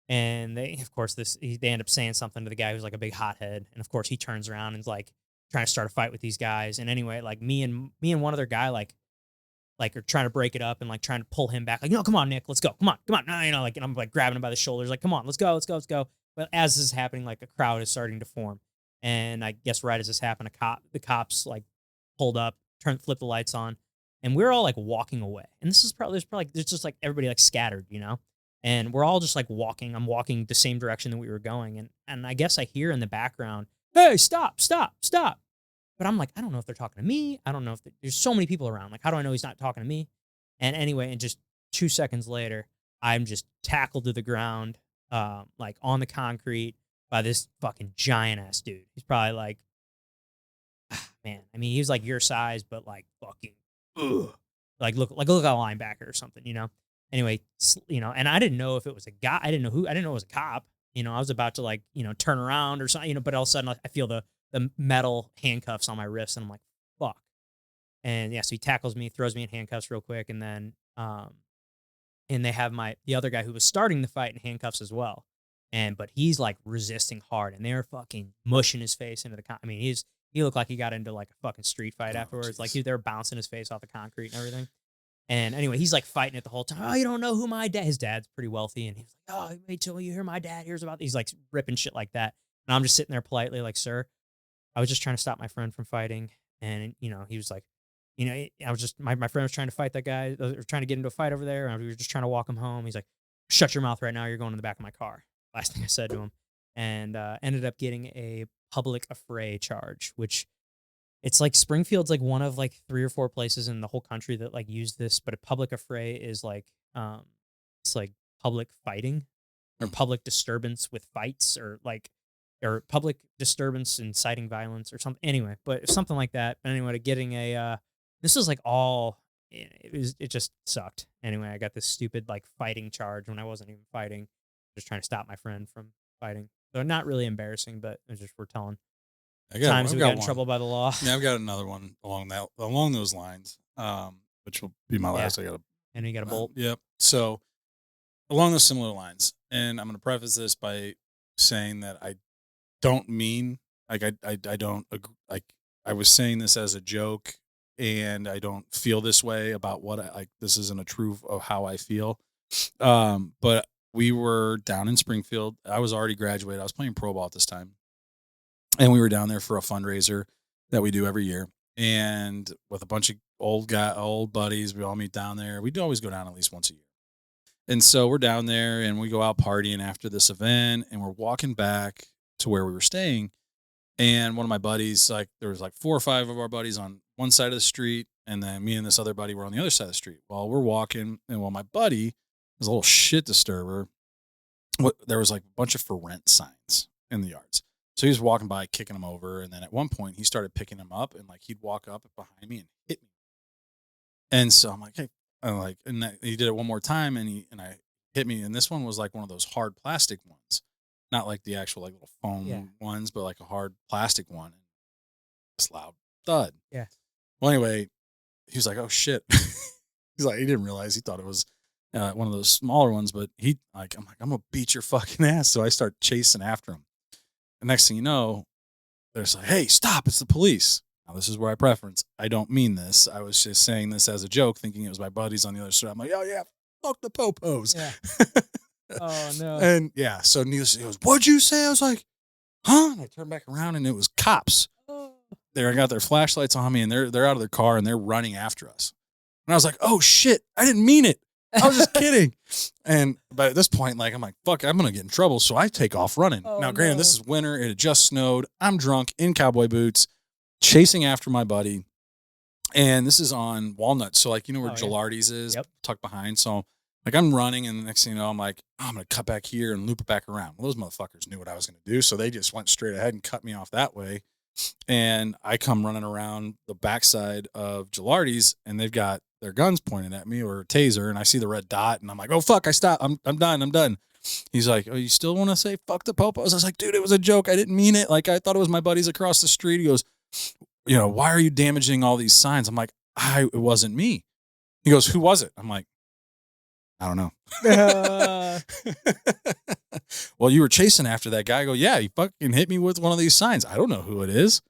and they of course they end up saying something to the guy who's like a big hothead, and of course he turns around and is like trying to start a fight with these guys. And anyway, like me and one other guy like are trying to break it up and like trying to pull him back. Like, no, come on, Nick, let's go. Come on. No, like, and I'm like grabbing him by the shoulders. Like, come on, let's go. But as this is happening, like a crowd is starting to form. And I guess right as this happened, the cops like pulled up, flipped the lights on, and we're all like walking away. And this is there's just like everybody like scattered, and we're all just like walking. I'm walking the same direction that we were going. And I guess I hear in the background, hey, stop. But I'm like, I don't know if they're talking to me. I don't know if there's so many people around. Like, how do I know he's not talking to me? And anyway, and just 2 seconds later, I'm just tackled to the ground, like on the concrete by this fucking giant ass dude. He's probably like, man, I mean, he was like your size, but like fucking, like look like a linebacker or something, Anyway, and I didn't know if it was a guy. I didn't know it was a cop. I was about to like, turn around or something, but all of a sudden I feel the metal handcuffs on my wrist, and I'm like, fuck. And yeah, so he tackles me, throws me in handcuffs real quick, and then and they have the other guy who was starting the fight in handcuffs as well. But he's like resisting hard, and they're fucking mushing his face into the I mean, he looked like he got into like a fucking street fight afterwards. Geez. Like they're bouncing his face off the concrete and everything. And anyway, he's like fighting it the whole time. Oh, you don't know who my dad? His dad's pretty wealthy, and he's like, oh, wait till you hear my dad hears about. He's like ripping shit like that, and I'm just sitting there politely, like, sir, I was just trying to stop my friend from fighting. And, he was like, I was just, my friend was trying to fight that guy, or trying to get into a fight over there. And we were just trying to walk him home. He's like, shut your mouth right now. You're going in the back of my car. Last thing I said to him. And ended up getting a public affray charge, which it's like Springfield's like one of like 3 or 4 places in the whole country that like use this. But a public affray is like, it's like public fighting or public disturbance with fights or public disturbance, inciting violence or something. Anyway, but something like that. But anyway, getting this was like it just sucked. Anyway, I got this stupid like fighting charge when I wasn't even fighting, just trying to stop my friend from fighting. So not really embarrassing, but it's just we're telling times we got in trouble by the law. Yeah, I've got another one along those lines, which will be my last. Yeah. And you got a bolt. Yep. So along those similar lines, and I'm going to preface this by saying that I don't mean like I don't agree, like I was saying this as a joke, and I don't feel this way about this isn't a truth of how I feel. But we were down in Springfield. I was already graduated. I was playing pro ball at this time, and we were down there for a fundraiser that we do every year, and with a bunch of old buddies, we all meet down there. We do always go down at least once a year. And so we're down there and we go out partying after this event, and we're walking back to where we were staying. And one of my buddies, like there was like 4 or 5 of our buddies on one side of the street, and then me and this other buddy were on the other side of the street. Well, we're walking, and my buddy was a little shit disturber. There was like a bunch of for rent signs in the yards. So he was walking by, kicking them over, and then at one point he started picking them up, and like he'd walk up behind me and hit me. And so I'm like, hey, he did it one more time, and I hit me, and this one was like one of those hard plastic ones, not like the actual like little foam ones, but like a hard plastic one. This loud thud. Yeah. Well, anyway, he was like, oh shit. He's like, he didn't realize, he thought it was one of those smaller ones, but I'm like, I'm gonna beat your fucking ass. So I start chasing after him. The next thing you know, there's like, hey, stop, it's the police. Now, this is where I preference. I don't mean this. I was just saying this as a joke, thinking it was my buddies on the other side. I'm like, oh, yeah, fuck the popos. Yeah. Oh, no. And yeah, so needless, he goes, what'd you say? I was like, huh? And I turned back around, and it was cops. Oh. They got their flashlights on me, and they're out of their car, and they're running after us. And I was like, oh, shit, I didn't mean it. I was just kidding. But at this point, like, I'm like, fuck, I'm going to get in trouble. So I take off running. Oh, now, granted, this is winter. It had just snowed. I'm drunk in cowboy boots, chasing after my buddy. And this is on Walnut. So, like, you know where Gilardi's is? Yep. Tucked behind. So, like, I'm running. And the next thing you know, I'm like, oh, I'm going to cut back here and loop it back around. Well, those motherfuckers knew what I was going to do. So they just went straight ahead and cut me off that way. And I come running around the backside of Gilardi's, and they've got their guns pointed at me, or a taser, and I see the red dot, and I'm like, oh fuck, I stopped. I'm done. He's like, oh, you still want to say fuck the popos? I was like, dude, it was a joke. I didn't mean it. Like, I thought it was my buddies across the street. He goes, you know, why are you damaging all these signs? I'm like, it wasn't me. He goes, who was it? I'm like, I don't know. Well, you were chasing after that guy. I go, yeah, he fucking hit me with one of these signs. I don't know who it is.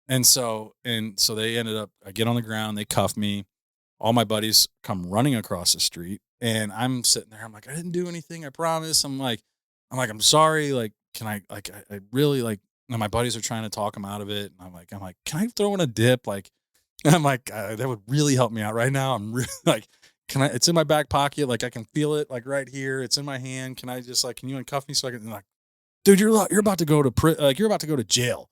And so they ended up, I get on the ground, they cuff me. All my buddies come running across the street, and I'm sitting there. I'm like, I didn't do anything. I promise. I'm like, I'm sorry. Like, can I really, like, and my buddies are trying to talk him out of it. And I'm like, can I throw in a dip? Like, I'm like, that would really help me out right now. I'm really like, it's in my back pocket. Like, I can feel it, like, right here. It's in my hand. Can I just, like, can you uncuff me so I can, like, dude, you're about to go to you're about to go to jail,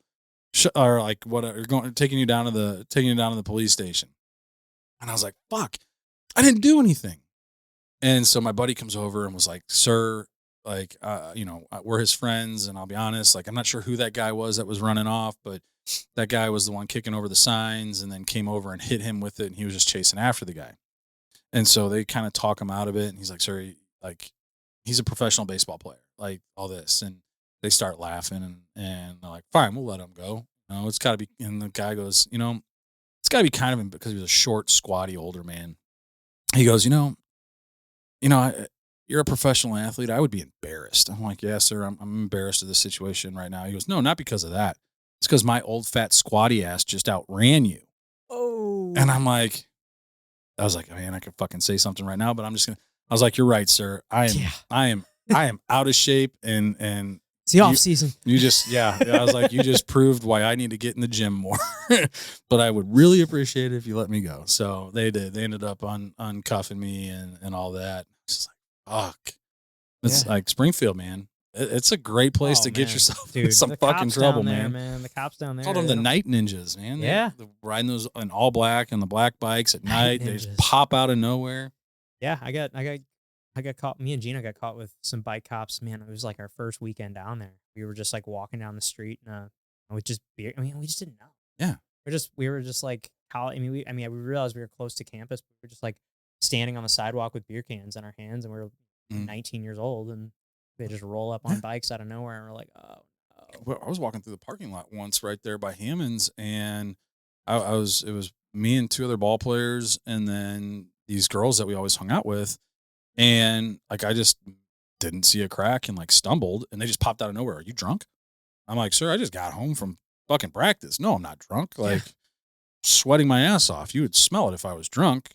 or like whatever, taking you down to the police station. And I was like, fuck, I didn't do anything. And so my buddy comes over and was like, sir, like, we're his friends. And I'll be honest, like, I'm not sure who that guy was that was running off, but that guy was the one kicking over the signs, and then came over and hit him with it. And he was just chasing after the guy. And so they kind of talk him out of it. And he's like, sir, like, he's a professional baseball player, like, all this. And they start laughing, and they're like, fine, we'll let him go. No, it's got to be. And the guy goes, it's got to be kind of, because he was a short, squatty, older man. He goes, you're a professional athlete. I would be embarrassed. I'm like, yeah, sir, I'm embarrassed of this situation right now. He goes, no, not because of that. It's because my old, fat, squatty ass just outran you. Oh. And I was like, man, I could fucking say something right now, but I was like, you're right, sir. I am out of shape, and it's the off season. You just, I was like, you just proved why I need to get in the gym more. But I would really appreciate it if you let me go. So they did. They ended up uncuffing me and all that. It's just like, fuck. It's like Springfield, man. It's a great place to get yourself in some fucking trouble, man. The cops down there. Called them the night ninjas, man. Yeah. They're riding those in all black and the black bikes at night. They just pop out of nowhere. Yeah, I got caught. Me and Gina got caught with some bike cops. Man, it was like our first weekend down there. We were just like walking down the street, and we just we just didn't know. Yeah, we were just like, we realized we were close to campus. But we were just like standing on the sidewalk with beer cans in our hands, and we were 19 years old, and they just roll up on bikes out of nowhere, and we're like, oh no. Well, I was walking through the parking lot once right there by Hammond's, and it was me and two other ball players, and then these girls that we always hung out with. And like, I just didn't see a crack and like stumbled, and they just popped out of nowhere. Are you drunk? I'm like, sir, I just got home from fucking practice. No, I'm not drunk. Like, sweating my ass off. You would smell it if I was drunk.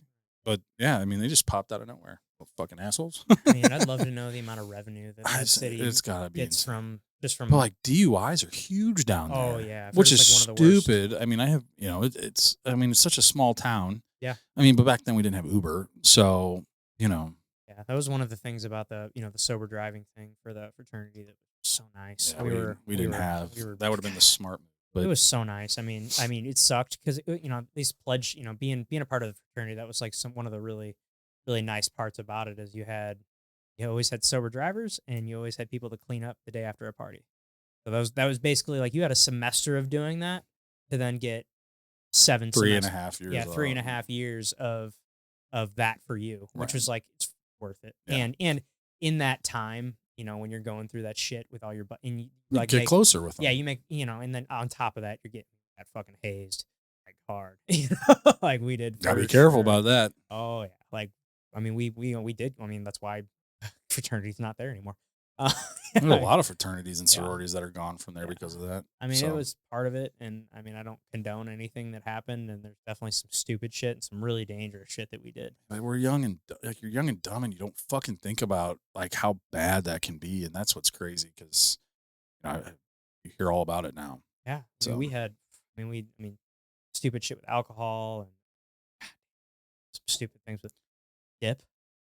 But yeah, I mean, they just popped out of nowhere. Fucking assholes. I mean, I'd love to know the amount of revenue that the city gets from. But like, DUIs are huge down there. Oh yeah, which is stupid. I mean, I have, it's such a small town. Yeah. I mean, but back then we didn't have Uber, so Yeah, that was one of the things about the the sober driving thing for the fraternity that was so nice. Yeah, we didn't have that would have been the smart move. But it was so nice. I mean, it sucked because at least pledge, being a part of the fraternity, that was like one of the really, really nice parts about it is you had You always had sober drivers, and you always had people to clean up the day after a party. So that was basically like you had a semester of doing that to then get 7 Three and a semesters. half years. Yeah, 3.5 years of that for you, which Right. was like it's worth it. Yeah. And in that time, when you're going through that shit with all your and you You like get make, closer with them. yeah, you make and then on top of that, you're getting that fucking hazed like hard, like we did. Gotta be for careful sure. about that. Oh yeah, like I mean we did. I mean that's why fraternity's not there anymore. There's a lot of fraternities and Yeah. sororities that are gone from there Yeah. because of that. I mean, So, it was part of it, and I mean, I don't condone anything that happened, and there's definitely some stupid shit and some really dangerous shit that we did. like, we're young and like you're young and dumb, and you don't fucking think about like how bad that can be, and that's what's crazy because you hear all about it now. Yeah, I So- mean, we had, I mean, stupid shit with alcohol and some stupid things with dip.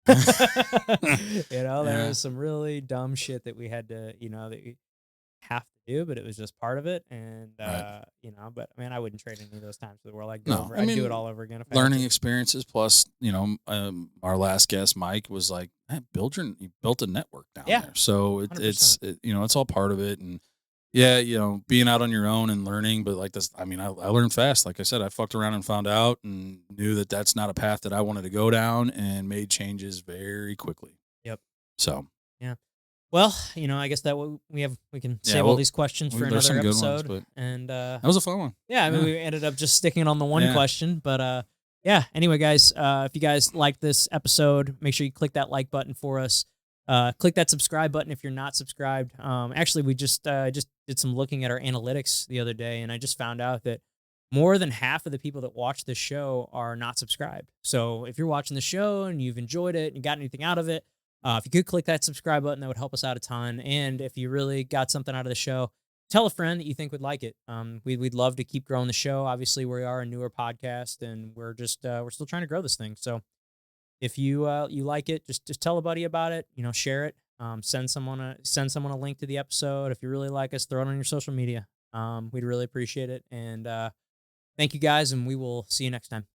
There Yeah. was some really dumb shit that we had to, that we have to do, but it was just part of it, and Right. but I mean, I wouldn't trade any of those times for the world. I'd No, I I'd do mean, it all over again if I had Learning to. experiences plus, our last guest Mike was like, "Hey, you built a network down Yeah. there." So it's 100%. it's all part of it, and yeah, being out on your own and learning, but like this, I mean, I learned fast. Like I said, I fucked around and found out and knew that that's not a path that I wanted to go down and made changes very quickly. Yep. So Well, I guess that we can Yeah, save all well, these questions for there's some another good ones, episode. but And that was a fun one. yeah, I mean, yeah. we ended up just sticking on the one Yeah. question, but yeah. Anyway, guys, if you guys like this episode, make sure you click that like button for us. Click that subscribe button if you're not subscribed. Actually, we just did some looking at our analytics the other day, and I just found out that more than half of the people that watch this show are not subscribed. So if you're watching the show and you've enjoyed it and you got anything out of it, if you could click that subscribe button, that would help us out a ton. And if you really got something out of the show, tell a friend that you think would like it. We'd love to keep growing the show. Obviously, we are a newer podcast, and we're still trying to grow this thing. So if you you like it, just tell a buddy about it. Share it. Send someone a link to the episode. If you really like us, throw it on your social media. We'd really appreciate it. And thank you guys, and we will see you next time.